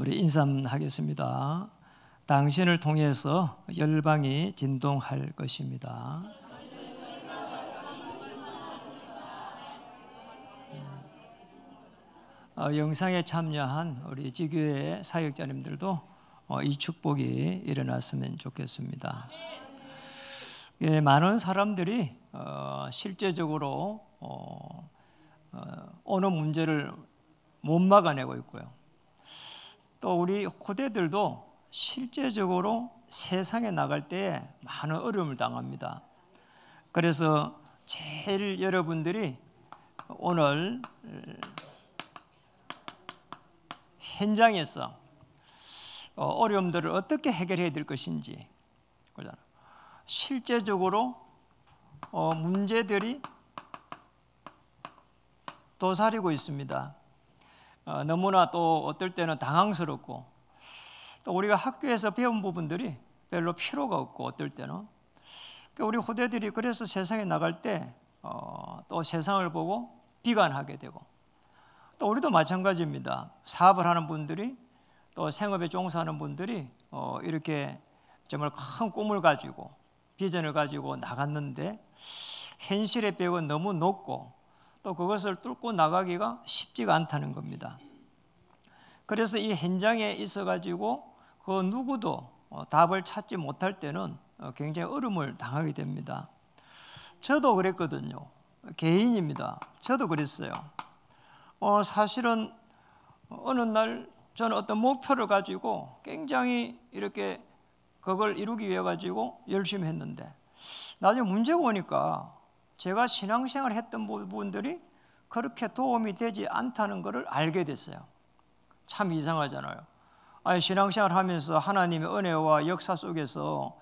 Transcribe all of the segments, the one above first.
우리 인사하겠습니다. 당신을 통해서 열방이 진동할 것입니다. 영상에 참여한 우리 지교회 사역자님들도 이 축복이 일어났으면 좋겠습니다. 많은 사람들이 실제적으로 어느 문제를 못 막아내고 있고요. 또 우리 후대들도 실제적으로 세상에 나갈 때 많은 어려움을 당합니다. 그래서 제일 여러분들이 오늘 현장에서 어려움들을 어떻게 해결해야 될 것인지, 실제적으로 문제들이 도사리고 있습니다. 너무나 또 어떨 때는 당황스럽고, 또 우리가 학교에서 배운 부분들이 별로 필요가 없고, 어떨 때는 우리 후대들이 그래서 세상에 나갈 때 또 세상을 보고 비관하게 되고, 또 우리도 마찬가지입니다. 사업을 하는 분들이, 또 생업에 종사하는 분들이 이렇게 정말 큰 꿈을 가지고 비전을 가지고 나갔는데 현실의 벽은 너무 높고 또 그것을 뚫고 나가기가 쉽지가 않다는 겁니다. 그래서 이 현장에 있어가지고 그 누구도 답을 찾지 못할 때는 굉장히 어려움을 당하게 됩니다. 저도 그랬거든요. 개인입니다. 저도 그랬어요. 사실은 어느 날 저는 어떤 목표를 가지고 굉장히 이렇게 그걸 이루기 위해 가지고 열심히 했는데 나중에 문제가 오니까 제가 신앙생활을 했던 부분들이 그렇게 도움이 되지 않다는 것을 알게 됐어요. 참 이상하잖아요. 아니, 신앙생활을 하면서 하나님의 은혜와 역사 속에서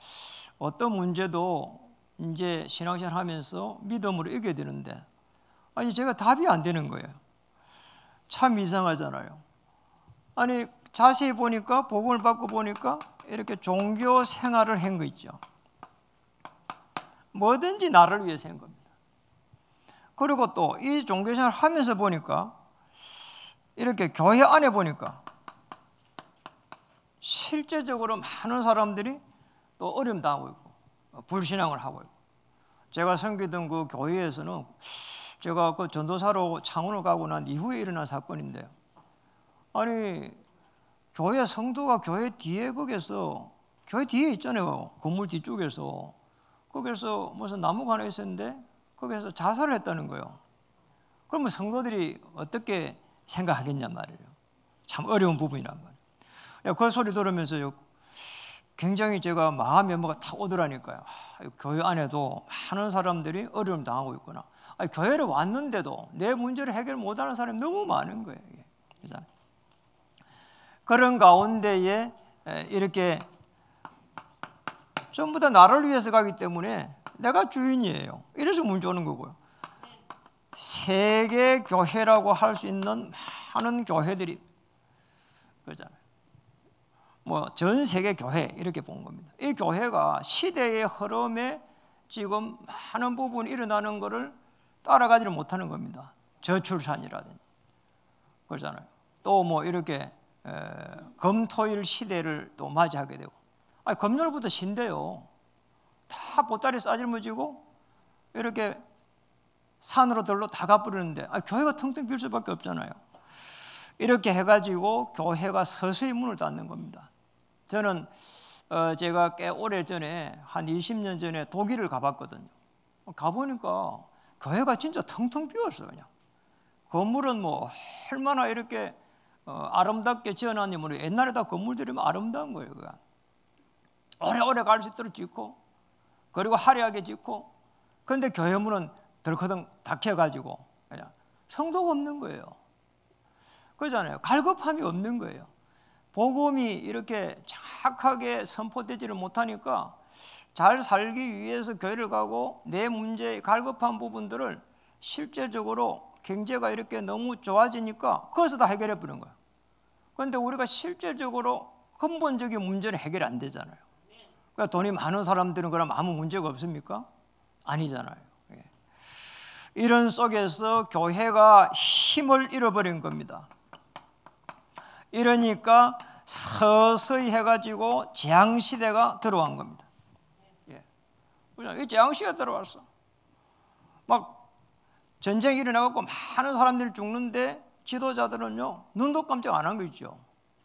어떤 문제도 이제 신앙생활을 하면서 믿음으로 이겨야 되는데, 아니, 제가 답이 안 되는 거예요. 참 이상하잖아요. 아니, 자세히 보니까, 복음을 받고 보니까 이렇게 종교 생활을 한 거 있죠. 뭐든지 나를 위해서 한 겁니다. 그리고 또 이 종교 생활을 하면서 보니까, 이렇게 교회 안에 보니까 실제적으로 많은 사람들이 또 어려움 당하고 있고 불신앙을 하고 있고, 제가 섬기던 그 교회에서는 제가 그 전도사로 창원을 가고 난 이후에 일어난 사건인데요. 아니, 교회 성도가 교회 뒤에 거기서, 교회 뒤에 있잖아요. 건물 뒤쪽에서. 거기서 무슨 나무가 하나 있었는데 거기서 자살을 했다는 거예요. 그러면 성도들이 어떻게 생각하겠냔 말이에요. 참 어려운 부분이란 말이에요. 그 소리 들으면서 굉장히 제가 마음의 뭐가 탁 오더라니까요. 교회 안에도 많은 사람들이 어려움 당하고 있구나. 아니, 교회를 왔는데도 내 문제를 해결 못하는 사람이 너무 많은 거예요. 그렇잖아요. 그런 가운데에 이렇게 전부 다 나를 위해서 가기 때문에 내가 주인이에요. 이래서 문제 오는 거고요. 세계 교회라고 할 수 있는 많은 교회들이, 그렇잖아요. 뭐 전 세계 교회 이렇게 본 겁니다. 이 교회가 시대의 흐름에 지금 많은 부분이 일어나는 것을 따라가지를 못하는 겁니다. 저출산이라든지, 그렇잖아요. 또 뭐 이렇게 금토일 시대를 또 맞이하게 되고, 아니, 금요일부터 쉰대요. 다 보따리 싸질머지고 이렇게 산으로 들로 다 가버리는데, 아니, 교회가 텅텅 빌 수밖에 없잖아요. 이렇게 해가지고 교회가 서서히 문을 닫는 겁니다. 저는 제가 꽤 오래전에 한 20년 전에 독일을 가봤거든요. 가보니까 교회가 진짜 텅텅 비었어요. 그냥 건물은 뭐 얼마나 이렇게 아름답게 지어놨냐면, 옛날에 다 건물들이 아름다운 거예요. 그냥 오래오래 갈 수 있도록 짓고, 그리고 화려하게 짓고, 그런데 교회 문은 덜커덩 닫혀가지고 그냥 성도가 없는 거예요. 그러잖아요. 갈급함이 없는 거예요. 복음이 이렇게 정확하게 선포되지를 못하니까 잘 살기 위해서 교회를 가고 내 문제의 갈급한 부분들을 실제적으로 경제가 이렇게 너무 좋아지니까 거기서 다 해결해 버리는 거예요. 그런데 우리가 실제적으로 근본적인 문제는 해결이 안 되잖아요. 그러니까 돈이 많은 사람들은 그럼 아무 문제가 없습니까? 아니잖아요. 이런 속에서 교회가 힘을 잃어버린 겁니다. 이러니까 서서히 해가지고 재앙시대가 들어온 겁니다. 예. 이 재앙시대가 들어왔어. 막 전쟁이 일어나갖고 많은 사람들이 죽는데 지도자들은요 눈도 깜짝 안 한 거죠.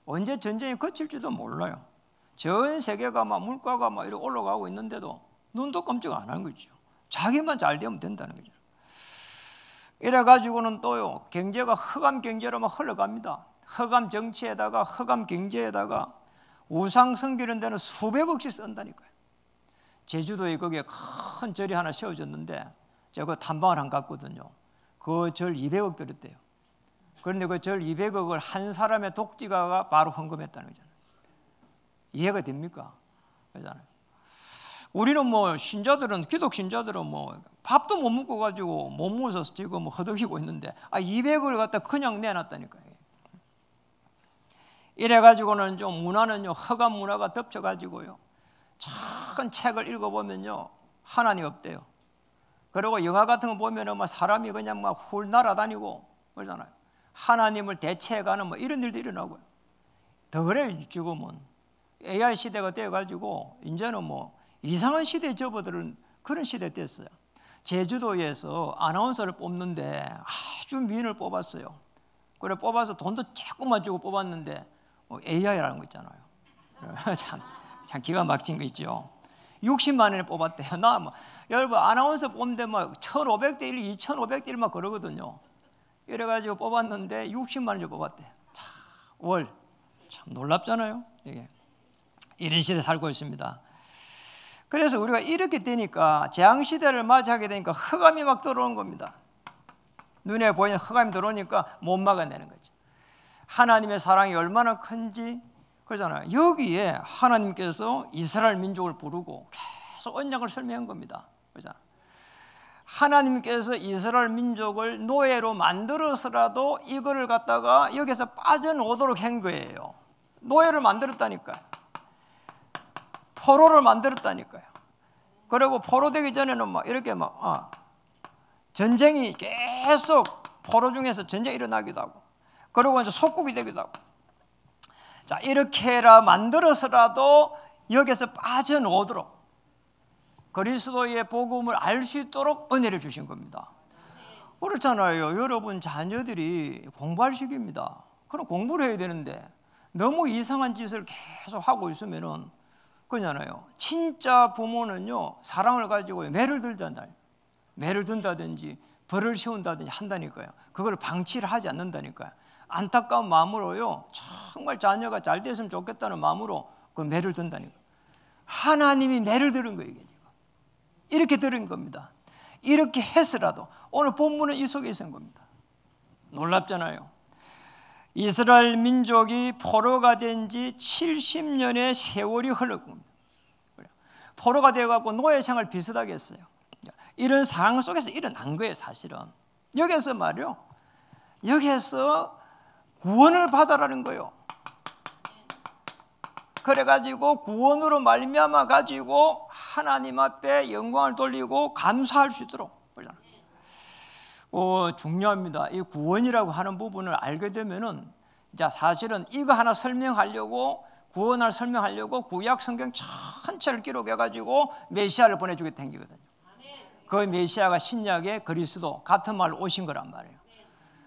언제 전쟁이 그칠지도 몰라요. 전 세계가 막 물가가 막 이렇게 올라가고 있는데도 눈도 깜짝 안 한 거죠. 자기만 잘 되면 된다는 거죠. 이래가지고는 또요 경제가 흑암 경제로 막 흘러갑니다. 흑암 정치에다가 흑암 경제에다가 우상 섬기는 데는 수백억씩 쓴다니까요. 제주도에 거기에 큰 절이 하나 세워졌는데 제가 탐방을 한 갔거든요. 그 절 200억 들었대요. 그런데 그 절 200억을 한 사람의 독지가가 바로 헌금했다는 거잖아요. 이해가 됩니까? 그렇잖아요. 우리는 뭐 신자들은 기독 신자들은 뭐 밥도 못 먹고 가지고 못 먹어서 지금 뭐 허덕이고 있는데 200억을 갖다 그냥 내놨다니까요. 이래 가지고는 좀 문화는요 흑암 문화가 덮쳐 가지고요 큰 책을 읽어보면요 하나님 없대요. 그리고 영화 같은 거 보면은 막 사람이 그냥 막 훌 날아다니고 그러잖아요. 하나님을 대체해가는 뭐 이런 일도 일어나고요. 더 그래요. 지금은 AI 시대가 되어가지고 이제는 뭐 이상한 시대에 접어드는 그런 시대가 됐어요. 제주도에서 아나운서를 뽑는데 아주 미인을 뽑았어요. 그래 뽑아서 돈도 조금만 주고 뽑았는데 AI라는 거 있잖아요. 참 기가 막힌 거 있죠. 60만 원에 뽑았대요. 나 뭐 여러분 아나운서 뽑는데 막 1,500대 1, 2,500대 1막 그러거든요. 이래가지고 뽑았는데 60만 원을 뽑았대요. 월 참 놀랍잖아요. 이게 이런 시대에 살고 있습니다. 그래서 우리가 이렇게 되니까 재앙시대를 맞이하게 되니까 흑암이 막 들어오는 겁니다. 눈에 보이는 흑암이 들어오니까 못 막아내는 거죠. 하나님의 사랑이 얼마나 큰지 그러잖아요. 여기에 하나님께서 이스라엘 민족을 부르고 계속 언약을 설명한 겁니다. 그러잖아요. 하나님께서 이스라엘 민족을 노예로 만들어서라도 이거를 갖다가 여기서 빠져나오도록 한 거예요. 노예를 만들었다니까요. 포로를 만들었다니까요. 그리고 포로 되기 전에는 막 이렇게 막 전쟁이 계속 포로 중에서 전쟁이 일어나기도 하고 그리고 이제 속국이 되기도 하고 자 이렇게라 만들어서라도 여기서 빠져나오도록 그리스도의 복음을 알 수 있도록 은혜를 주신 겁니다. 그렇잖아요. 여러분 자녀들이 공부할 시기입니다. 그럼 공부를 해야 되는데 너무 이상한 짓을 계속 하고 있으면은 그러잖아요. 진짜 부모는요 사랑을 가지고 매를 들단다. 매를 든다든지 벌을 세운다든지 한다니까요. 그걸 방치를 하지 않는다니까요. 안타까운 마음으로요 정말 자녀가 잘 됐으면 좋겠다는 마음으로 그 매를 든다니까요. 하나님이 매를 들은 거예요. 이게. 이렇게 들은 겁니다. 이렇게 해서라도 오늘 본문은 이 속에 있는 겁니다. 놀랍잖아요. 이스라엘 민족이 포로가 된 지 70년의 세월이 흘렀습니다. 포로가 되어갖고 노예 생활 비슷하게 했어요. 이런 상황 속에서 일어난 거예요. 사실은 여기서 말이요 여기서 구원을 받아라는 거예요. 그래가지고 구원으로 말미암아 가지고 하나님 앞에 영광을 돌리고 감사할 수 있도록 중요합니다. 이 구원이라고 하는 부분을 알게 되면은 자 사실은 이거 하나 설명하려고 구원을 설명하려고 구약 성경 전체를 기록해 가지고 메시아를 보내주겠다 행기거든요. 그 메시아가 신약의 그리스도 같은 말로 오신 거란 말이에요.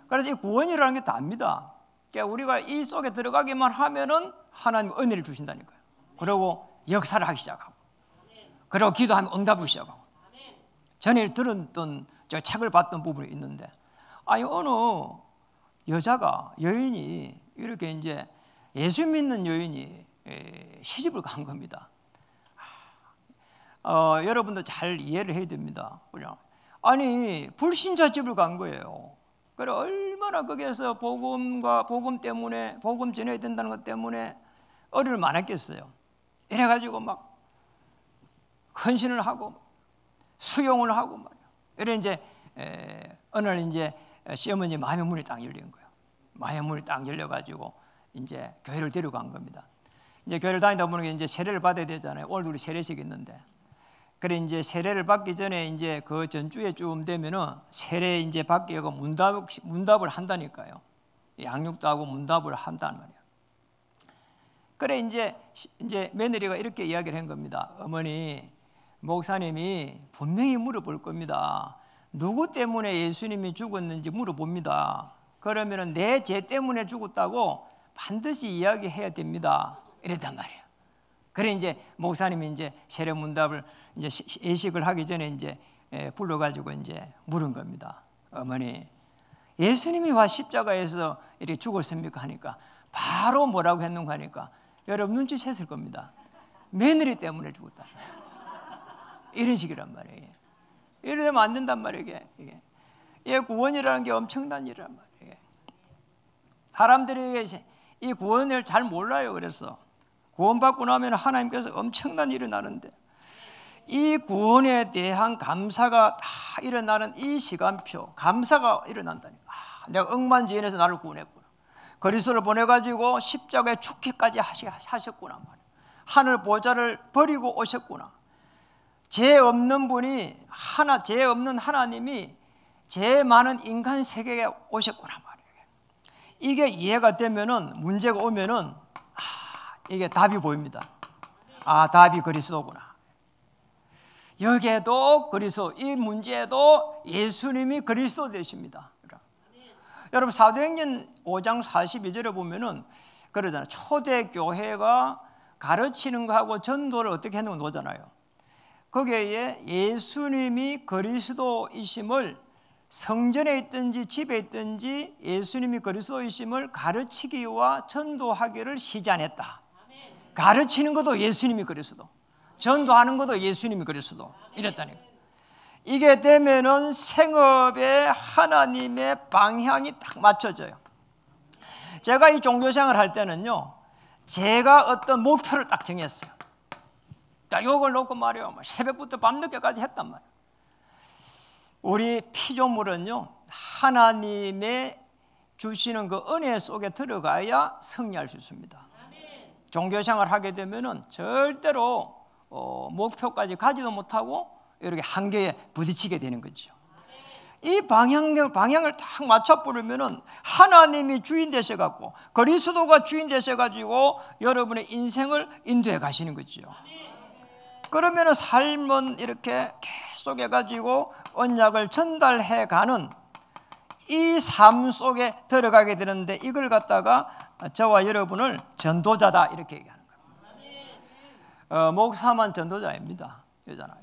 그래서 이 구원이라는 게 답니다. 그러니까 우리가 이 속에 들어가기만 하면은 하나님 은혜를 주신다니까요. 그리고 역사를 하기 시작하고, 그리고 기도하면 응답을 시작하고. 전에 들었던 제가 책을 봤던 부분이 있는데, 어느 여인이 이렇게 이제 예수 믿는 여인이 시집을 간 겁니다. 여러분도 잘 이해를 해야 됩니다. 아니 불신자 집을 간 거예요. 그래 얼마나 거기에서 복음 때문에 복음 전해야 된다는 것 때문에 어려움을 많았겠어요. 이래가지고 막 헌신을 하고 수용을 하고 말이야. 이래 이제 어느 날 이제 시어머니 마음의 문이 딱 열린 거예요. 마음의 문이 딱 열려가지고 이제 교회를 데려간 겁니다. 이제 교회를 다니다 보면 이제 세례를 받아야 되잖아요. 오늘 우리 세례식 있는데. 그래 이제 세례를 받기 전에 이제 그 전주에 좀 되면은 세례 이제 받기 위해서 문답을 한다니까요. 양육도 하고 문답을 한단 말이에요. 그래 이제 며느리가 이렇게 이야기를 한 겁니다. 어머니, 목사님이 분명히 물어볼 겁니다. 누구 때문에 예수님이 죽었는지 물어봅니다. 그러면은 내 죄 때문에 죽었다고 반드시 이야기해야 됩니다. 이랬단 말이에요. 그래 이제 목사님이 이제 세례문답을 이제 예식을 하기 전에 이제 불러가지고 이제 물은 겁니다. 어머니, 예수님이 와 십자가에서 이렇게 죽었습니까? 하니까 바로 뭐라고 했는가 하니까 여러분 눈치챘을 겁니다. 며느리 때문에 죽었다. 이런 식이란 말이에요. 이러면 안 된단 말이에요. 이게 구원이라는 게 엄청난 일이란 말이에요. 사람들이 이 구원을 잘 몰라요. 그래서 구원받고 나면 하나님께서 엄청난 일이 나는데 이 구원에 대한 감사가 다 일어나는 이 시간표, 감사가 일어난다니까. 내가 억만지연에서 나를 구원했구나. 그리스도를 보내가지고 십자가에 죽기까지 하셨구나 말이에요. 하늘 보좌를 버리고 오셨구나. 죄 없는 분이 죄 없는 하나님이 죄 많은 인간 세계에 오셨구나 말이에요. 이게 이해가 되면은 문제가 오면은 이게 답이 보입니다. 답이 그리스도구나. 여기에도 그리스도, 이 문제에도 예수님이 그리스도 되십니다. 여러분 사도행전 5장 42절에 보면은 그러잖아요. 초대교회가 가르치는 거하고 전도를 어떻게 했는 거 노잖아요. 거기에 예수님이 그리스도이심을 성전에 있든지 집에 있든지 예수님이 그리스도이심을 가르치기와 전도하기를 시전했다. 가르치는 것도 예수님이 그리스도, 전도하는 것도 예수님이 그리스도 이랬다니까. 이게 되면은 생업에 하나님의 방향이 딱 맞춰져요. 제가 이 종교생활 할 때는요, 제가 어떤 목표를 딱 정했어요. 자, 요걸 놓고 말이에요. 새벽부터 밤늦게까지 했단 말이에요. 우리 피조물은요, 하나님의 주시는 그 은혜 속에 들어가야 승리할 수 있습니다. 종교생활 하게 되면은 절대로 목표까지 가지도 못하고 이렇게 한계에 부딪히게 되는 거죠. 이 방향을 딱 맞춰 부르면은 하나님이 주인 되셔갖고 그리스도가 주인 되셔가지고 여러분의 인생을 인도해 가시는 거죠. 그러면은 삶은 이렇게 계속 해가지고 언약을 전달해 가는 이 삶 속에 들어가게 되는데 이걸 갖다가 저와 여러분을 전도자다 이렇게 얘기하는 거예요. 목사만 전도자입니다.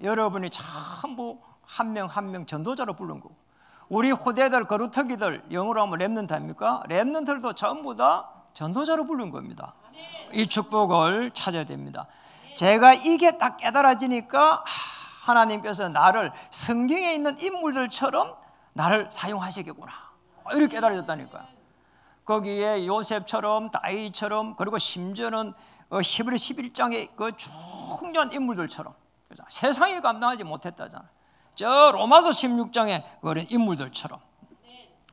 여러분이 전부 한 명 한 명 전도자로 부른 거고, 우리 후대들 거루터기들 영어로 하면 렘넌트 아닙니까? 렘넌트들도 전부 다 전도자로 부른 겁니다. 이 축복을 찾아야 됩니다. 제가 이게 딱 깨달아지니까 하나님께서 나를 성경에 있는 인물들처럼 나를 사용하시겠구나 이렇게 깨달아졌다니까요. 거기에 요셉처럼 다윗처럼 그리고 심지어는 히브리 11장의 그 중요한 인물들처럼 세상이 감당하지 못했다잖아요. 저 로마서 16장의 그런 인물들처럼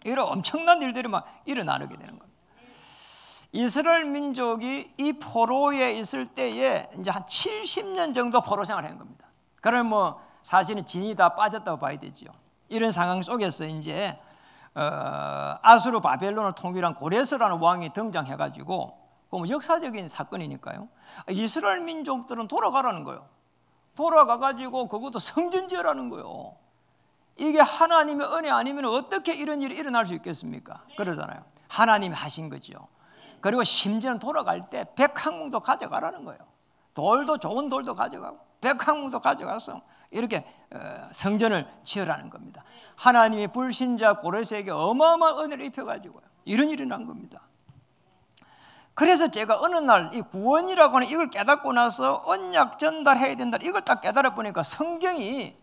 이런 엄청난 일들이 막 일어나게 되는 겁니다. 이스라엘 민족이 이 포로에 있을 때에 이제 한 70년 정도 포로 생활을 한 겁니다. 그러면 뭐 사실은 진이 다 빠졌다고 봐야 되죠. 이런 상황 속에서 이제 아수르 바벨론을 통일한 고레스라는 왕이 등장해가지고 뭐 역사적인 사건이니까요. 이스라엘 민족들은 돌아가라는 거예요. 돌아가가지고 그것도 성전 지으라는 거예요. 이게 하나님의 은혜 아니면 어떻게 이런 일이 일어날 수 있겠습니까? 그러잖아요. 하나님이 하신 거죠. 그리고 심지어는 돌아갈 때 백항목도 가져가라는 거예요. 돌도 좋은 돌도 가져가고 백항목도 가져가서 이렇게 성전을 지으라는 겁니다. 하나님이 불신자 고레스에게 어마어마한 은혜를 입혀가지고요. 이런 일이 난 겁니다. 그래서 제가 어느 날 이 구원이라고 하는 이걸 깨닫고 나서 언약 전달해야 된다 이걸 딱 깨달아 보니까 성경이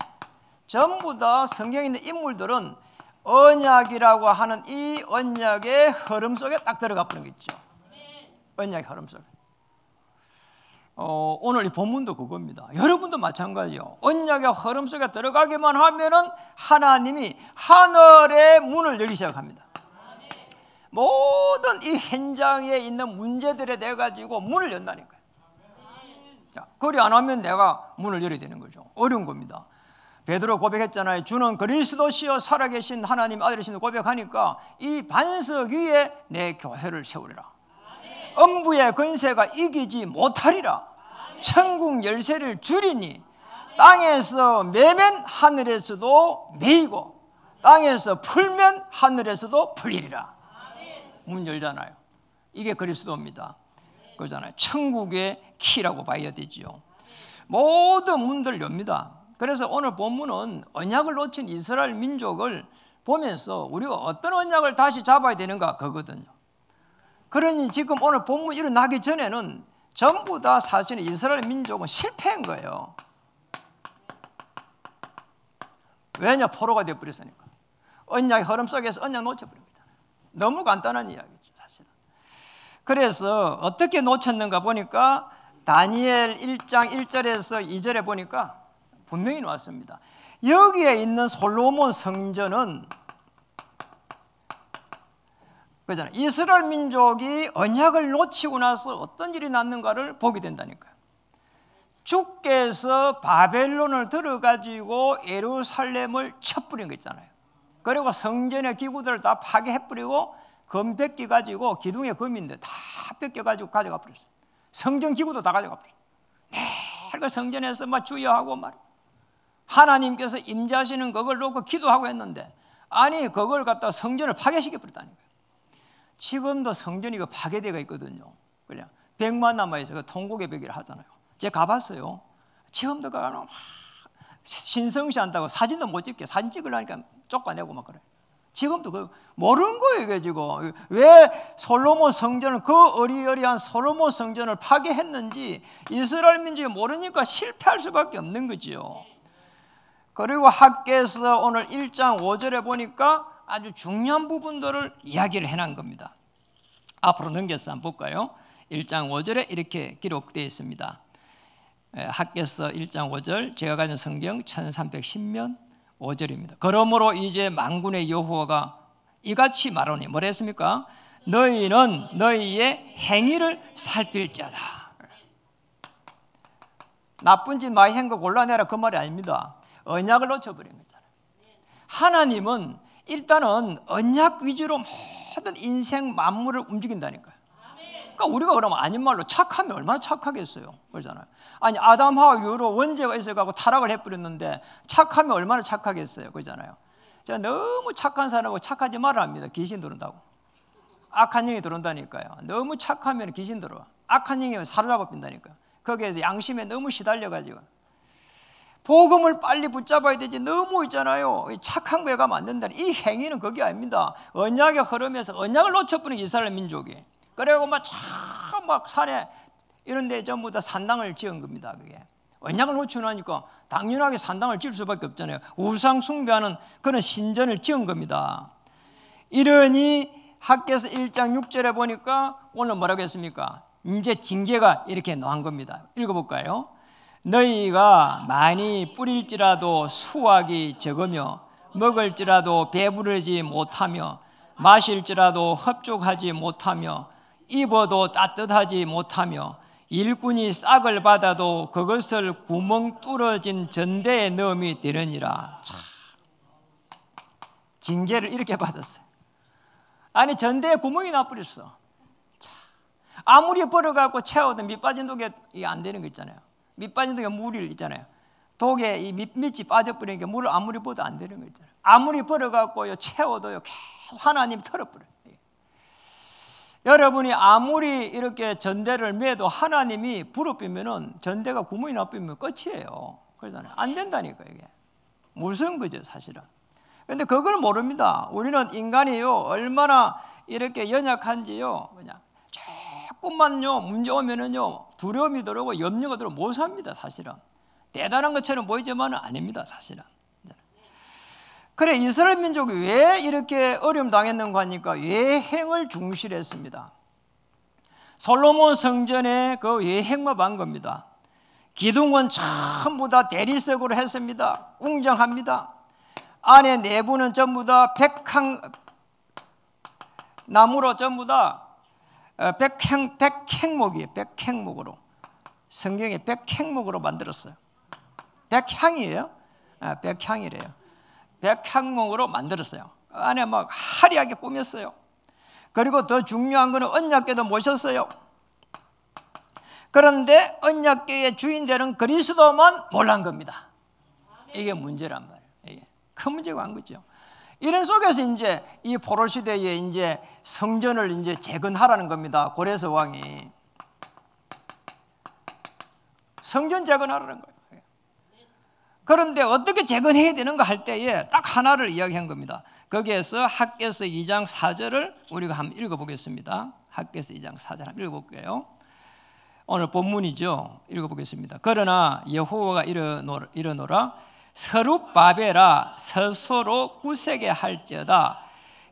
전부 다 성경에 있는 인물들은 언약이라고 하는 이 언약의 흐름 속에 딱 들어가 버린 거 있죠. 언약의 흐름 속에. 오늘 이 본문도 그겁니다. 여러분도 마찬가지요. 언약의 흐름 속에 들어가기만 하면은 하나님이 하늘의 문을 열기 시작합니다. 모든 이 현장에 있는 문제들에 대해 가지고 문을 연다니까요. 자, 그리 안 하면 내가 문을 열어야 되는 거죠. 어려운 겁니다. 베드로 고백했잖아요. 주는 그리스도시요 살아계신 하나님 아들이심을 고백하니까 이 반석 위에 내 교회를 세우리라. 음부의 권세가 이기지 못하리라. 천국 열쇠를 주리니 땅에서 매면 하늘에서도 매이고 땅에서 풀면 하늘에서도 풀리리라. 문 열잖아요. 이게 그리스도입니다. 그러잖아요. 천국의 키라고 봐야 되지요. 모든 문들 엽니다. 그래서 오늘 본문은 언약을 놓친 이스라엘 민족을 보면서 우리가 어떤 언약을 다시 잡아야 되는가 그거거든요. 그러니 지금 오늘 본문 일어나기 전에는 전부 다 사실은 이스라엘 민족은 실패한 거예요. 왜냐? 포로가 되어버렸으니까. 언약의 흐름 속에서 언약 놓쳐버린 거잖아요. 너무 간단한 이야기죠, 사실은. 그래서 어떻게 놓쳤는가 보니까 다니엘 1장 1절에서 2절에 보니까 분명히 나왔습니다. 여기에 있는 솔로몬 성전은 그잖아요. 이스라엘 민족이 언약을 놓치고 나서 어떤 일이 났는가를 보게 된다니까요. 주께서 바벨론을 들어가지고 예루살렘을 쳐버린 거 있잖아요. 그리고 성전의 기구들을 다 파괴해버리고 금 뺏겨가지고 기둥의 금인데 다 뺏겨가지고 가져가 버렸어요. 성전 기구도 다 가져가 버렸어요. 그 성전에서 막 주여하고 말 하나님께서 임재하시는 그걸 놓고 기도하고 했는데 아니 그걸 갖다 성전을 파괴시켜 버렸다니까요. 지금도 성전이 파괴되어 있거든요. 그냥 벽만 남아있어요. 그 통곡의 벽이라 하잖아요. 제가 가봤어요. 지금도 가면 신성시 한다고 사진도 못 찍게 사진 찍으려니까 쫓아내고 막 그래. 지금도 그 모르는 거예요. 이게 지금 왜 솔로몬 성전을 그 어리어리한 솔로몬 성전을 파괴했는지 이스라엘 민족이 모르니까 실패할 수밖에 없는 거지요. 그리고 학개서 오늘 1장 5절에 보니까 아주 중요한 부분들을 이야기를 해놓은 겁니다. 앞으로 넘겨서 한번 볼까요? 1장 5절에 이렇게 기록되어 있습니다. 학개서 1장 5절 제가 가진 성경 1310면 5절입니다. 그러므로 이제 만군의 여호와가 이같이 말하노니 뭐라 했습니까? 너희는 너희의 행위를 살필지어다. 나쁜 짓 많이 한 거 골라내라 그 말이 아닙니다. 언약을 놓쳐버린 거잖아요. 하나님은 일단은 언약 위주로 모든 인생 만물을 움직인다니까요. 그러니까 우리가 그러면 아닌 말로 착하면 얼마나 착하겠어요. 그러잖아요. 아니 아담하와 이후로 원죄가 있어가지고 타락을 해버렸는데 착하면 얼마나 착하겠어요. 그러잖아요. 제가 너무 착한 사람하고 착하지 말아야 합니다. 귀신 들어온다고. 악한 영이 들어온다니까요. 너무 착하면 귀신 들어와. 악한 영이 사로잡아 빈다니까요. 거기에서 양심에 너무 시달려가지고 복음을 빨리 붙잡아야 되지 너무 있잖아요. 착한 거에 가면 안 된다. 이 행위는 그게 아닙니다. 언약의 흐름에서 언약을 놓쳐버린 이스라엘 민족이 그래고 막 산에 이런 데 전부 다 산당을 지은 겁니다. 그게 언약을 놓치고 나니까 당연하게 산당을 지을 수밖에 없잖아요. 우상 숭배하는 그런 신전을 지은 겁니다. 이러니 학개서 1장 6절에 보니까 오늘 뭐라고 했습니까? 이제 징계가 이렇게 나온 겁니다. 읽어볼까요? 너희가 많이 뿌릴지라도 수확이 적으며 먹을지라도 배부르지 못하며 마실지라도 흡족하지 못하며 입어도 따뜻하지 못하며 일꾼이 싹을 받아도 그것을 구멍 뚫어진 전대에 넣음이 되느니라. 참, 징계를 이렇게 받았어요. 아니 전대에 구멍이 나버렸어. 참, 아무리 벌어갖고 채워도 밑 빠진 독에 이게 안 되는 거 있잖아요. 밑 빠진 독에 물이 있잖아요. 독에 이 밑이 빠져버리니까 물을 아무리 부어도 안 되는 거 있잖아요. 아무리 벌어갖고요 채워도요 계속 하나님 털어버려요. 여러분이 아무리 이렇게 전대를 매도 하나님이 불어 삐면은 전대가 구멍이 나쁘면 끝이에요. 그러잖아요. 안 된다니까 이게 무서운 거죠 사실은. 그런데 그걸 모릅니다. 우리는 인간이요 얼마나 이렇게 연약한지요 그냥 조금만요 문제 오면은요 두려움이 들어오고 염려가 들어오고 못 삽니다 사실은. 대단한 것처럼 보이지만은 아닙니다 사실은. 그래 이스라엘 민족이 왜 이렇게 어려움 당했는가 하니까 예행을 중시했습니다. 솔로몬 성전에 그 예행만 한 겁니다. 기둥은 전부 다 대리석으로 했습니다. 웅장합니다. 안에 내부는 전부 다 나무로 전부 다 백향목이에요. 백향목으로 성경에 백향목으로 만들었어요. 백향이에요. 백향이래요. 백향목으로 만들었어요. 안에 막 화려하게 꾸몄어요. 그리고 더 중요한 거는 언약궤도 모셨어요. 그런데 언약궤의 주인 되는 그리스도만 몰란 겁니다. 이게 문제란 말이에요. 이게 큰 문제가 한 거죠. 이런 속에서 이제 이 포로 시대에 이제 성전을 이제 재건하라는 겁니다. 고레스 왕이 성전 재건하라는 거예요. 그런데 어떻게 재건해야 되는가 할 때에 딱 하나를 이야기한 겁니다. 거기에서 학개서 2장 4절을 우리가 한번 읽어보겠습니다. 학개서 2장 4절 한번 읽어볼게요. 오늘 본문이죠. 읽어보겠습니다. 그러나 여호와가 이르노라 서룹바벨아 스스로 굳세게 할지어다.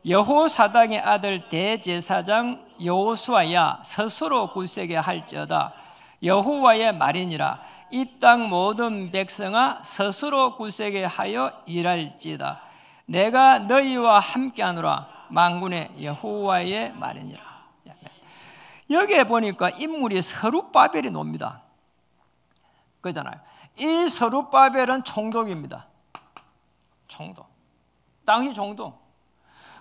여호사당의 아들 대제사장 여호수아야 스스로 굳세게 할지어다. 여호와의 말이니라. 이 땅 모든 백성아 스스로 굳세게 하여 일할지다. 내가 너희와 함께하노라. 만군의 여호와의 말이니라. 여기에 보니까 인물이 서룹바벨이 나옵니다. 그렇잖아요. 이 서룹바벨은 총독입니다. 총독. 당시 총독.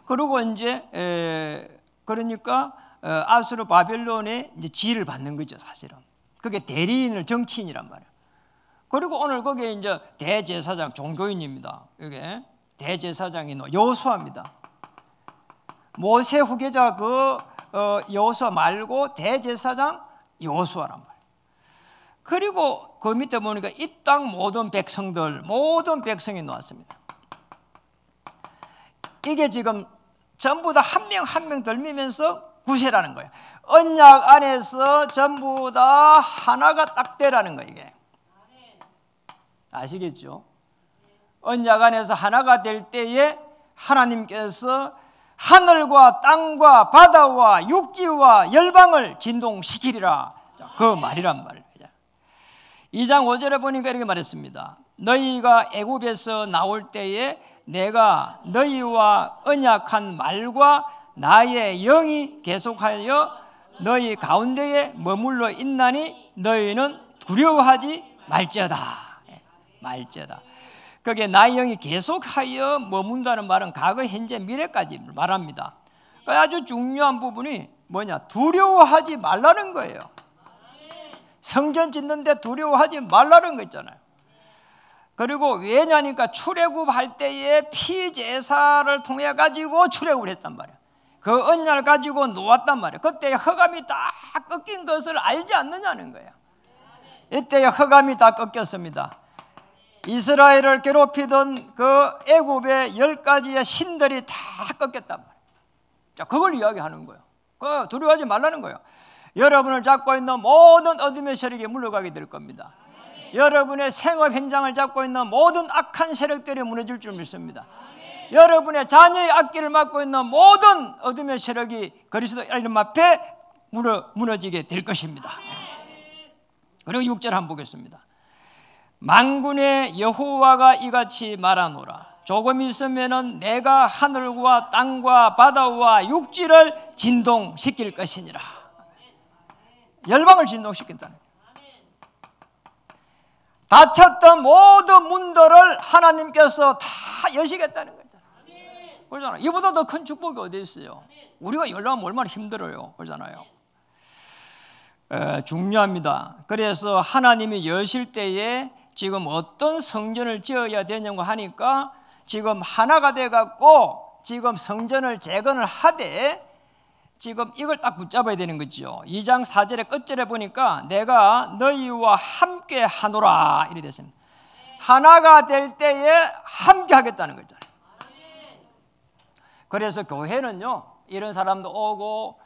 그리고 이제 그러니까 아수르 바벨론의 이제 지위를 받는 거죠, 사실은. 그게 대리인을 정치인이란 말이에요. 그리고 오늘 거기에 이제 대제사장 종교인입니다. 이게 대제사장이 여호수아입니다. 모세 후계자 여호수아 말고 대제사장 여호수아란 말이에요. 그리고 그 밑에 보니까 이 땅 모든 백성이 나왔습니다. 이게 지금 전부 다 한 명 한 명 덜미면서 구세라는 거예요. 언약 안에서 전부 다 하나가 딱 되라는 거예요. 이게 아시겠죠? 언약 안에서 하나가 될 때에 하나님께서 하늘과 땅과 바다와 육지와 열방을 진동시키리라. 그 말이란 말이에요. 2장 5절에 보니까 이렇게 말했습니다. 너희가 애굽에서 나올 때에 내가 너희와 언약한 말과 나의 영이 계속하여 너희 가운데에 머물러 있나니 너희는 두려워하지 말지어다. 거기에 나의 영이 계속하여 머문다는 말은 과거, 현재, 미래까지 말합니다. 아주 중요한 부분이 뭐냐? 두려워하지 말라는 거예요. 성전 짓는데 두려워하지 말라는 거 있잖아요. 그리고 왜냐니까 출애굽할 때에 피제사를 통해 가지고 출애굽을 했단 말이에요. 그 언약을 가지고 놓았단 말이에요. 그때 흑암이 다 꺾인 것을 알지 않느냐는 거예요. 이때 흑암이 다 꺾였습니다. 이스라엘을 괴롭히던 그 애굽의 10가지의 신들이 다 꺾였단 말이에요. 자, 그걸 이야기하는 거예요. 두려워하지 말라는 거예요. 여러분을 잡고 있는 모든 어둠의 세력이 물러가게 될 겁니다. 여러분의 생업 현장을 잡고 있는 모든 악한 세력들이 무너질 줄 믿습니다. 여러분의 자녀의 앞길을 막고 있는 모든 어둠의 세력이 그리스도 이름 앞에 무너지게 될 것입니다. 그리고 6절 한번 보겠습니다. 만군의 여호와가 이같이 말하노라. 조금 있으면은 내가 하늘과 땅과 바다와 육지를 진동시킬 것이니라. 열방을 진동시킨다는 거예요. 닫혔던 모든 문들을 하나님께서 다 여시겠다는 거잖아요. 그러잖아요. 이보다 더 큰 축복이 어디 있어요? 우리가 열려면 얼마나 힘들어요. 그러잖아요. 중요합니다. 그래서 하나님이 여실 때에 지금 어떤 성전을 지어야 되냐고 하니까 지금 하나가 돼갖고 지금 성전을 재건을 하되 지금 이걸 딱 붙잡아야 되는 거죠. 2장 4절의 끝절에 보니까 내가 너희와 함께 하노라 이렇게 됐습니다. 하나가 될 때에 함께 하겠다는 거잖아요. 그래서 교회는요, 이런 사람도 오고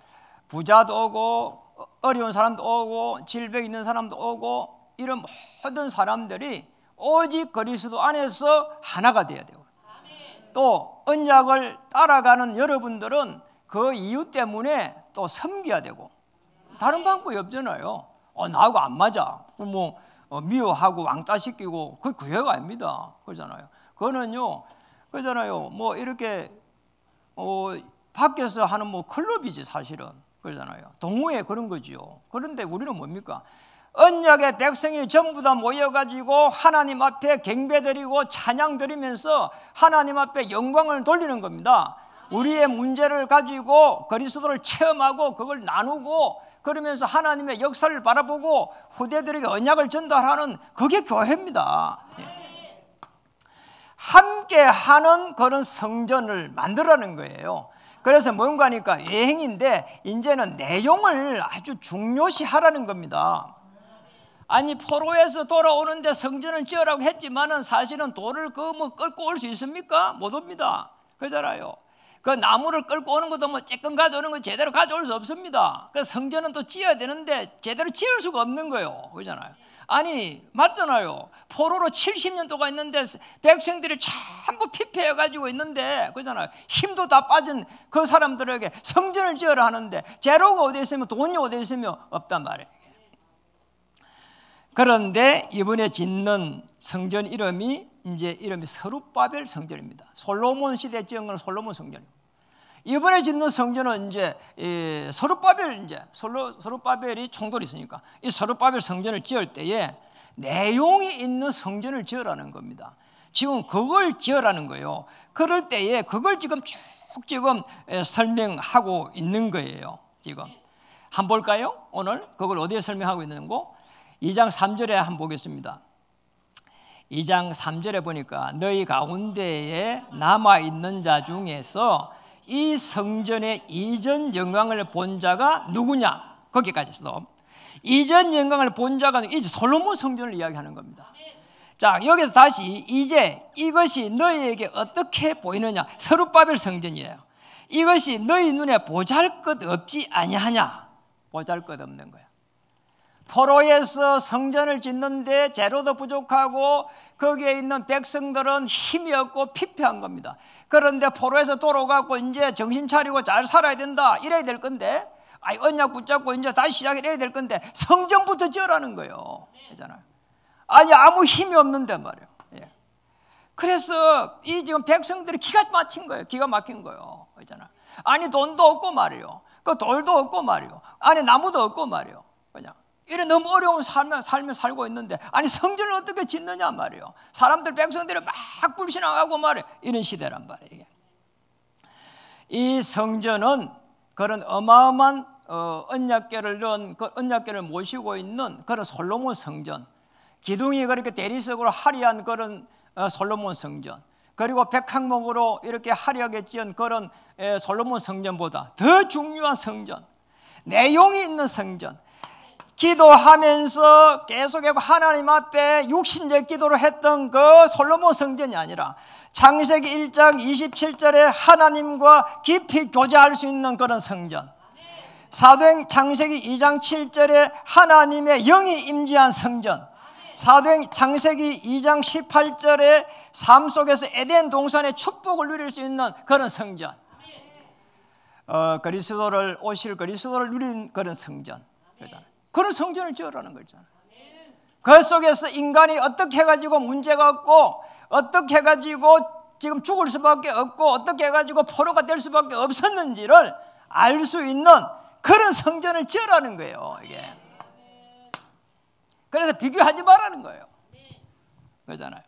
부자도 오고 어려운 사람도 오고 질병 있는 사람도 오고 이런 모든 사람들이 오직 그리스도 안에서 하나가 돼야 되고, 또 언약을 따라가는 여러분들은 그 이유 때문에 또 섬겨야 되고, 다른 방법이 없잖아요. 나하고 안 맞아, 뭐 미워하고 왕따시키고, 그 교회가 아닙니다. 그러잖아요. 그거는요, 뭐 이렇게 밖에서 하는 뭐 클럽이지 사실은. 그러잖아요. 동호회 그런 거지요. 그런데 우리는 뭡니까? 언약의 백성이 전부 다 모여가지고 하나님 앞에 경배드리고 찬양드리면서 하나님 앞에 영광을 돌리는 겁니다. 우리의 문제를 가지고 그리스도를 체험하고 그걸 나누고 그러면서 하나님의 역사를 바라보고 후대들에게 언약을 전달하는 그게 교회입니다. 함께하는 그런 성전을 만들라는 거예요. 그래서 뭔가 하니까 여행인데 이제는 내용을 아주 중요시하라는 겁니다. 아니 포로에서 돌아오는데 성전을 지으라고 했지만은 사실은 돌을 끌고 올 수 있습니까? 못 옵니다. 그잖아요. 그 나무를 끌고 오는 것도 뭐 쬐끔 가져오는 거 제대로 가져올 수 없습니다. 그 성전은 또 지어야 되는데 제대로 지을 수가 없는 거예요. 그잖아요. 아니 맞잖아요. 포로로 70년 동안 있는데 백성들이 전부 피폐해 가지고 있는데 그잖아요. 힘도 다 빠진 그 사람들에게 성전을 지으라 하는데 재료가 어디 있으면 돈이 어디 있으면 없단 말이에요. 그런데 이번에 짓는 성전 이름이 서룹바벨 성전입니다. 솔로몬 시대에 지은 건 솔로몬 성전입니다. 이번에 짓는 성전은 이제 서룹바벨이 총돌이 있으니까 이 서룹바벨 성전을 지을 때에 내용이 있는 성전을 지으라는 겁니다. 지금 그걸 지으라는 거예요. 그럴 때에 그걸 지금 설명하고 있는 거예요. 지금 한번 볼까요? 오늘 그걸 어디에 설명하고 있는 거? 2장 3절에 한번 보겠습니다. 2장 3절에 보니까 너희 가운데에 남아있는 자 중에서 이 성전의 이전 영광을 본 자가 누구냐? 거기까지 했어. 이전 영광을 본 자가 이제 솔로몬 성전을 이야기하는 겁니다. 자, 여기서 다시 이제 이것이 너희에게 어떻게 보이느냐? 서룹바벨 성전이에요. 이것이 너희 눈에 보잘것없지 아니하냐? 보잘것없는 거야. 포로에서 성전을 짓는데 재료도 부족하고 거기에 있는 백성들은 힘이 없고 피폐한 겁니다. 그런데 포로에서 돌아가고 이제 정신 차리고 잘 살아야 된다 이래야 될 건데 언약 붙잡고 이제 다시 시작해야 될 건데 성전부터 지으라는 거예요. 그렇잖아요. 아니 아무 힘이 없는데 말이에요. 그래서 이 지금 백성들이 기가 막힌 거예요. 기가 막힌 거예요. 그렇잖아요. 아니 돈도 없고 말이에요. 그 돌도 없고 말이에요. 아니 나무도 없고 말이에요. 그냥 이래 너무 어려운 삶을 살고 있는데 아니 성전을 어떻게 짓느냐 말이에요. 사람들 백성들이 막 불신앙하고 말이에요. 이런 시대란 말이에요. 이 성전은 그런 어마어마한 언약궤를 넣은 그 언약궤를 모시고 있는 그런 솔로몬 성전, 기둥이 그렇게 대리석으로 화려한 그런 솔로몬 성전, 그리고 백항목으로 이렇게 화려하게 지은 그런 솔로몬 성전보다 더 중요한 성전, 내용이 있는 성전, 기도하면서 계속해서 하나님 앞에 육신적 기도를 했던 그 솔로몬 성전이 아니라 창세기 1장 27절에 하나님과 깊이 교제할 수 있는 그런 성전, 사도행 창세기 2장 7절에 하나님의 영이 임재한 성전, 사도행 창세기 2장 18절에 삶 속에서 에덴 동산의 축복을 누릴 수 있는 그런 성전, 오실 그리스도를 누린 그런 성전, 그런 성전을 지으라는 거잖아요. 그 속에서 인간이 어떻게 해가지고 문제가 없고 어떻게 해가지고 지금 죽을 수밖에 없고 어떻게 해가지고 포로가 될 수밖에 없었는지를 알 수 있는 그런 성전을 지으라는 거예요. 이게. 그래서 비교하지 말라는 거예요. 그러잖아요.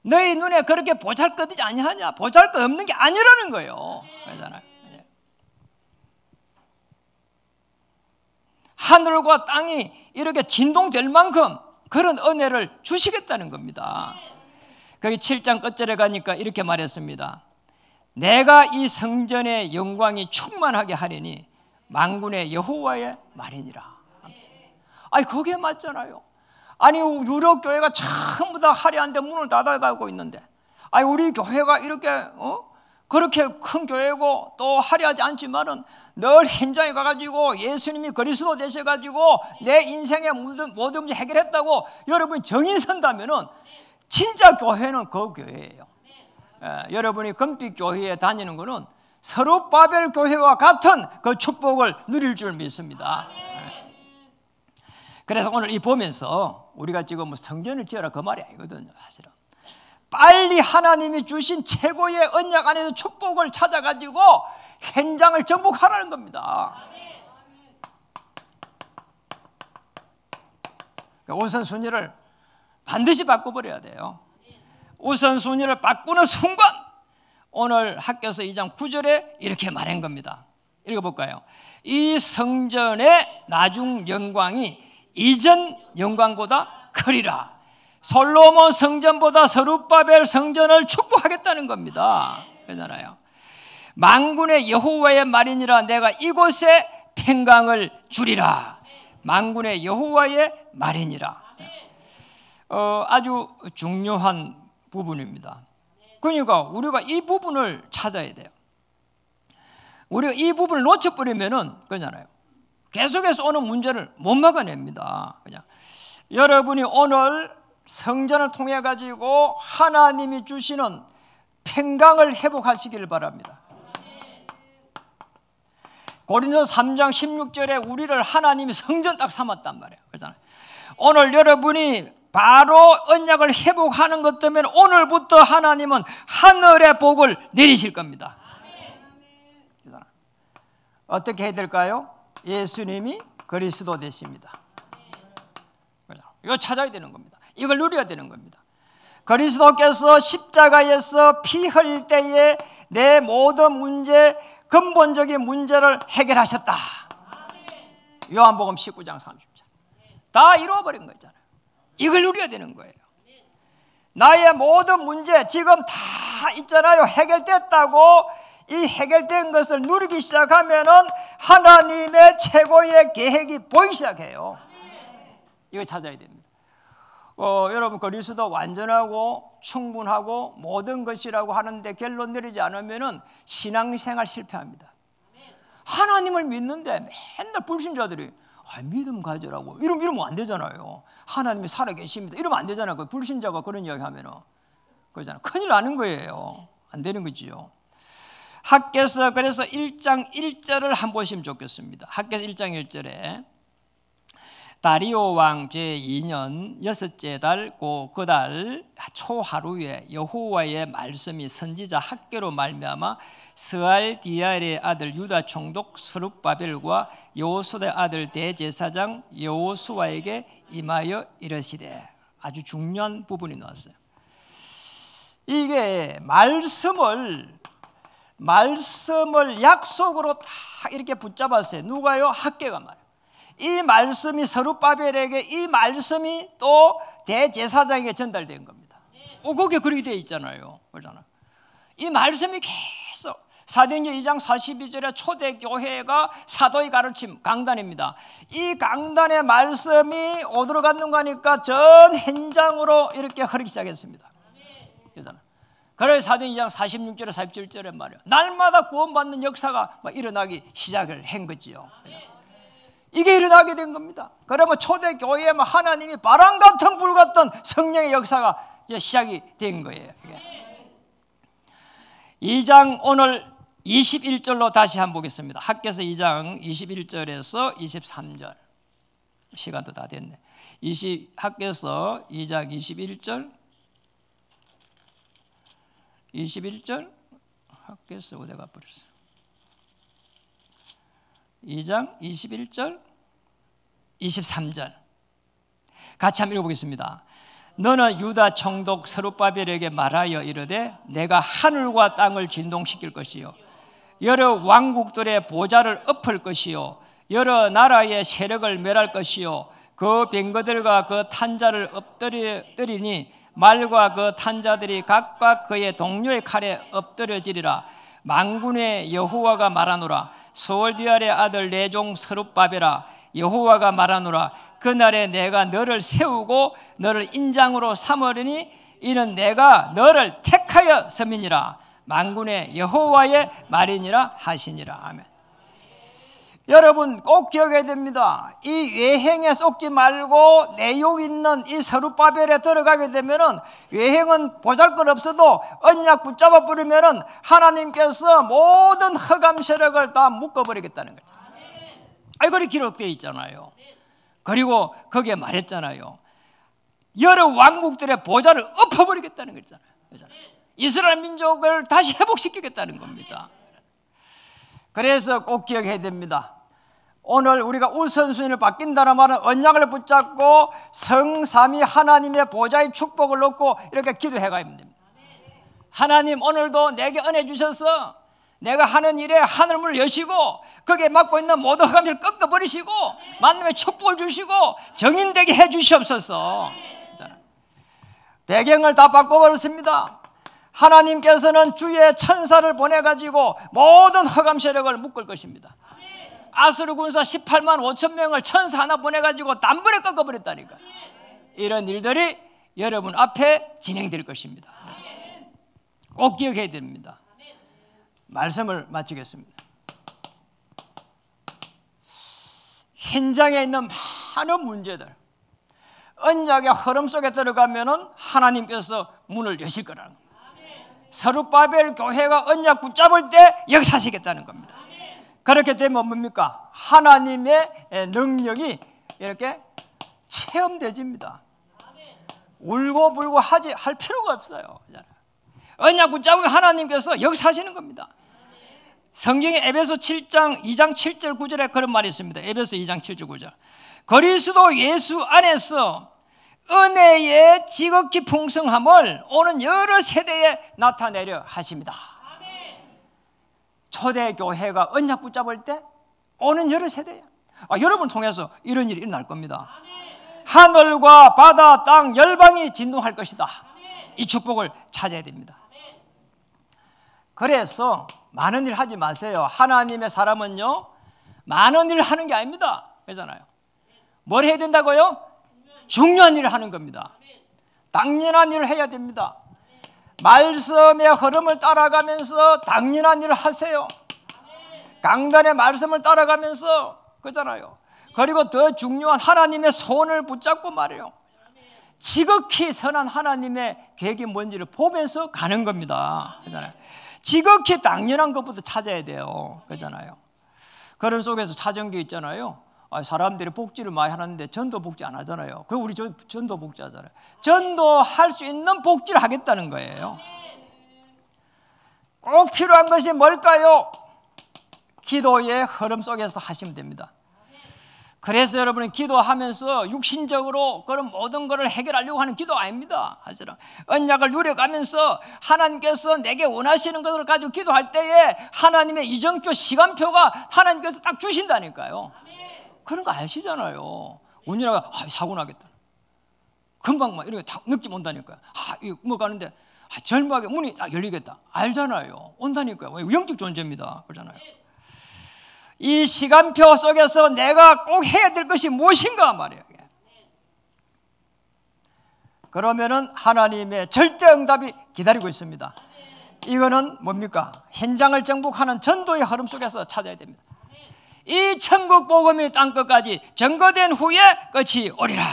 너희 눈에 그렇게 보잘것이지 아니하냐? 보잘것 없는 게 아니라는 거예요. 그러잖아요. 하늘과 땅이 이렇게 진동될 만큼 그런 은혜를 주시겠다는 겁니다. 거기 7장 끝절에 가니까 이렇게 말했습니다. 내가 이 성전의 영광이 충만하게 하리니 만군의 여호와의 말이니라. 아니 그게 맞잖아요. 아니 유럽 교회가 전부 다 화려한데 문을 닫아가고 있는데 아니 우리 교회가 이렇게 그렇게 큰 교회고 또 화려하지 않지만은 늘 현장에 가가지고 예수님이 그리스도 되셔가지고 내 인생의 모든 문제 해결했다고 여러분이 정인 선다면은 진짜 교회는 그 교회예요. 여러분이 금빛 교회에 다니는 것은 서룹바벨 교회와 같은 그 축복을 누릴 줄 믿습니다. 그래서 오늘 이 보면서 우리가 지금 뭐 성전을 지어라 그 말이 아니거든요. 사실은 빨리 하나님이 주신 최고의 언약 안에서 축복을 찾아가지고 현장을 정복하라는 겁니다. 우선순위를 반드시 바꿔버려야 돼요. 우선순위를 바꾸는 순간 오늘 학교에서 2장 9절에 이렇게 말한 겁니다. 읽어볼까요? 이 성전의 나중 영광이 이전 영광보다 크리라. 솔로몬 성전보다 스룹바벨 성전을 축복하겠다는 겁니다. 그러잖아요. 만군의 여호와의 말이니라. 내가 이곳에 평강을 주리라. 만군의 여호와의 말이니라. 아주 중요한 부분입니다. 그러니까 우리가 이 부분을 찾아야 돼요. 우리가 이 부분을 놓쳐버리면은 그러잖아요. 계속해서 오는 문제를 못 막아냅니다. 그냥 여러분이 오늘 성전을 통해 가지고 하나님이 주시는 평강을 회복하시기를 바랍니다. 고린도서 3장 16절에 우리를 하나님이 성전 딱 삼았단 말이에요. 그렇잖아요. 오늘 여러분이 바로 언약을 회복하는 것 때문에 오늘부터 하나님은 하늘의 복을 내리실 겁니다. 어떻게 해야 될까요? 예수님이 그리스도 되십니다. 이거 찾아야 되는 겁니다. 이걸 누려야 되는 겁니다. 그리스도께서 십자가에서 피 흘릴 때에 내 모든 문제, 근본적인 문제를 해결하셨다. 요한복음 19장 30절. 다 이루어버린 거잖아요. 이걸 누려야 되는 거예요. 나의 모든 문제 지금 다 있잖아요. 해결됐다고. 이 해결된 것을 누리기 시작하면은 하나님의 최고의 계획이 보이기 시작해요. 이거 찾아야 됩니다. 여러분 그리스도 완전하고 충분하고 모든 것이라고 하는데 결론 내리지 않으면은 신앙생활 실패합니다. 하나님을 믿는데 맨날 불신자들이 믿음 가져라고 이러면 안 되잖아요. 하나님이 살아계십니다. 이러면 안 되잖아요. 그 불신자가 그런 이야기 하면은 그러잖아요. 큰일 나는 거예요. 안 되는 거지요. 학개서 그래서 1장 1절을 한번 보시면 좋겠습니다. 학개서 1장 1절에 다리오 왕 제2년 6째 달 그 달 초하루에 여호와의 말씀이 선지자 학개로 말미암아 스알디엘의 아들 유다 총독 스룹바벨과 여호수아의 아들 대제사장 여호수아에게 임하여 이르시되. 아주 중요한 부분이 나왔어요. 이게 말씀을 약속으로 다 이렇게 붙잡았어요. 누가요? 학개가 말이에요. 이 말씀이 스룹바벨에게, 이 말씀이 또 대제사장에게 전달된 겁니다. 거기에 그렇게 되어 있잖아요. 그러잖아요. 이 말씀이 계속 사도행전 2장 42절에 초대교회가 사도의 가르침 강단입니다. 이 강단의 말씀이 어디로 갔는가 하니까 전 현장으로 이렇게 흐르기 시작했습니다. 그러잖아요. 그래서 사도행전 2장 46절에 47절에 말이에요. 날마다 구원받는 역사가 일어나기 시작을 한 거지요. 이게 일어나게 된 겁니다. 그러면 초대교회에 하나님이 바람 같은 불 같은 성령의 역사가 이제 시작이 된 거예요. 2장 오늘 21절로 다시 한번 보겠습니다. 학개서 2장 21절에서 23절. 시간도 다 됐네. 학개서 2장 21절 학개서 어디 가버렸어요? 2장 21절 23절 같이 한번 읽어보겠습니다. 너는 유다 총독 스룹바벨에게 말하여 이르되 내가 하늘과 땅을 진동시킬 것이요 여러 왕국들의 보좌를 엎을 것이요 여러 나라의 세력을 멸할 것이요 그 병거들과 그 탄자를 엎드리니 말과 그 탄자들이 각각 그의 동료의 칼에 엎드려지리라. 만군의 여호와가 말하노라. 스올디알의 아들 내 종 스룹바벨아 여호와가 말하노라. 그날에 내가 너를 세우고 너를 인장으로 삼으리니 이는 내가 너를 택하여 섬이니라. 만군의 여호와의 말이니라 하시니라. 아멘. 여러분 꼭 기억해야 됩니다. 이 외행에 속지 말고 내용 있는 이 스룹바벨에 들어가게 되면은 외행은 보잘것없어도 언약 붙잡아 버리면은 하나님께서 모든 흑암 세력을 다 묶어버리겠다는 거죠. 이거리 기록되어 있잖아요. 그리고 거기에 말했잖아요. 여러 왕국들의 보좌를 엎어버리겠다는 거잖아요. 이스라엘 민족을 다시 회복시키겠다는 겁니다. 그래서 꼭 기억해야 됩니다. 오늘 우리가 우선순위를 바뀐다는 말은 언약을 붙잡고 성삼위 하나님의 보좌의 축복을 놓고 이렇게 기도해 가야 됩니다. 하나님 오늘도 내게 은혜 주셔서 내가 하는 일에 하늘문을 여시고 거기에 맡고 있는 모든 흑암을 꺾어버리시고 만남의 축복을 주시고 정인되게 해 주시옵소서. 배경을 다 바꿔버렸습니다. 하나님께서는 주의 천사를 보내가지고 모든 흑암 세력을 묶을 것입니다. 아수르 군사 18만 5천 명을 천사 하나 보내가지고 단번에 꺾어버렸다니까. 이런 일들이 여러분 앞에 진행될 것입니다. 꼭 기억해야 됩니다. 말씀을 마치겠습니다. 현장에 있는 많은 문제들, 언약의 흐름 속에 들어가면은 하나님께서 문을 여실 거라는 겁니다. 서룹바벨 교회가 언약 붙잡을 때 역사하시겠다는 겁니다. 그렇게 되면 뭡니까? 하나님의 능력이 이렇게 체험되집니다. 울고불고 할 필요가 없어요. 언약 붙잡으면 하나님께서 역사하시는 겁니다. 성경에 에베소 7장 2장 7절 9절에 그런 말이 있습니다. 에베소 2장 7절 9절. 그리스도 예수 안에서 은혜의 지극히 풍성함을 오는 여러 세대에 나타내려 하십니다. 초대교회가 언약 붙잡을 때 오는 여러 세대야. 여러분 통해서 이런 일이 일어날 겁니다. 하늘과 바다 땅 열방이 진동할 것이다. 이 축복을 찾아야 됩니다. 그래서 많은 일 하지 마세요. 하나님의 사람은요 많은 일을 하는 게 아닙니다. 그러잖아요. 뭘 해야 된다고요? 중요한 일을 하는 겁니다. 당연한 일을 해야 됩니다. 말씀의 흐름을 따라가면서 당연한 일을 하세요. 강단의 말씀을 따라가면서 그러잖아요. 그리고 더 중요한 하나님의 손을 붙잡고 말이에요. 지극히 선한 하나님의 계획이 뭔지를 보면서 가는 겁니다. 그러잖아요. 지극히 당연한 것부터 찾아야 돼요. 그러잖아요. 그런 속에서 찾은 게 있잖아요. 사람들이 복지를 많이 하는데 전도 복지 안 하잖아요. 그리고 우리 전도 복지 하잖아요. 전도할 수 있는 복지를 하겠다는 거예요. 꼭 필요한 것이 뭘까요? 기도의 흐름 속에서 하시면 됩니다. 그래서 여러분은 기도하면서 육신적으로 그런 모든 것을 해결하려고 하는 기도 아닙니다. 사실은 언약을 누려가면서 하나님께서 내게 원하시는 것을 가지고 기도할 때에 하나님의 이정표, 시간표가 하나님께서 딱 주신다니까요. 그런 거 아시잖아요. 운이라가 사고 나겠다. 금방 막 이렇게 딱 느낌 온다니까요. 이거 뭐 가는데 절묘하게 문이 딱 열리겠다. 알잖아요. 온다니까요. 영적 존재입니다. 그러잖아요. 이 시간표 속에서 내가 꼭 해야 될 것이 무엇인가 말이에요. 그러면은 하나님의 절대 응답이 기다리고 있습니다. 이거는 뭡니까? 현장을 정복하는 전도의 흐름 속에서 찾아야 됩니다. 이 천국 복음이 땅끝까지 전거된 후에 끝이 오리라.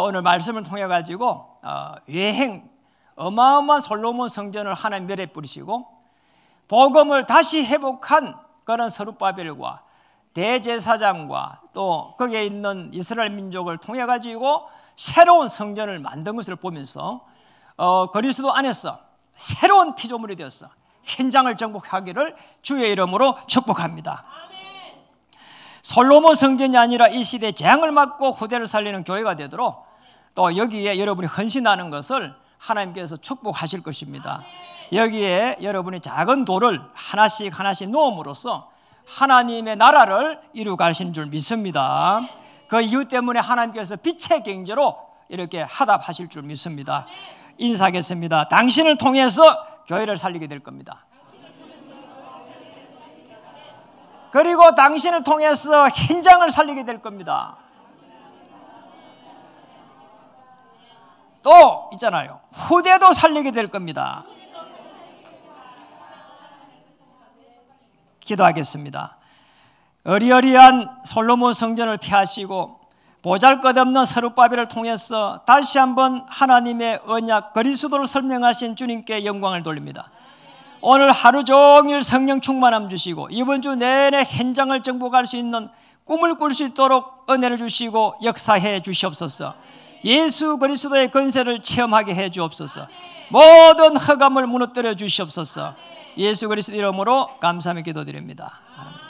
오늘 말씀을 통해 가지고 여행 어마어마한 솔로몬 성전을 하나님 멸해 뿌리시고 복음을 다시 회복한 그런 서룹바벨과 대제사장과 또 거기에 있는 이스라엘 민족을 통해 가지고 새로운 성전을 만든 것을 보면서 그리스도 안에서 새로운 피조물이 되었어 현장을 정복하기를 주의 이름으로 축복합니다. 솔로몬 성전이 아니라 이 시대의 재앙을 막고 후대를 살리는 교회가 되도록 또 여기에 여러분이 헌신하는 것을 하나님께서 축복하실 것입니다. 여기에 여러분이 작은 돌을 하나씩 하나씩 놓음으로써 하나님의 나라를 이루어 가시는 줄 믿습니다. 그 이유 때문에 하나님께서 빛의 경제로 이렇게 하답하실 줄 믿습니다. 인사하겠습니다. 당신을 통해서 교회를 살리게 될 겁니다. 그리고 당신을 통해서 현장을 살리게 될 겁니다. 또 있잖아요. 후대도 살리게 될 겁니다. 기도하겠습니다. 어리어리한 솔로몬 성전을 폐하시고 보잘것없는 서룹바벨을 통해서 다시 한번 하나님의 언약 그리스도를 설명하신 주님께 영광을 돌립니다. 오늘 하루 종일 성령 충만함 주시고 이번 주 내내 현장을 정복할 수 있는 꿈을 꿀 수 있도록 은혜를 주시고 역사해 주시옵소서. 예수 그리스도의 권세를 체험하게 해 주옵소서. 모든 흑암을 무너뜨려 주시옵소서. 예수 그리스도 이름으로 감사하며 기도드립니다. 아멘.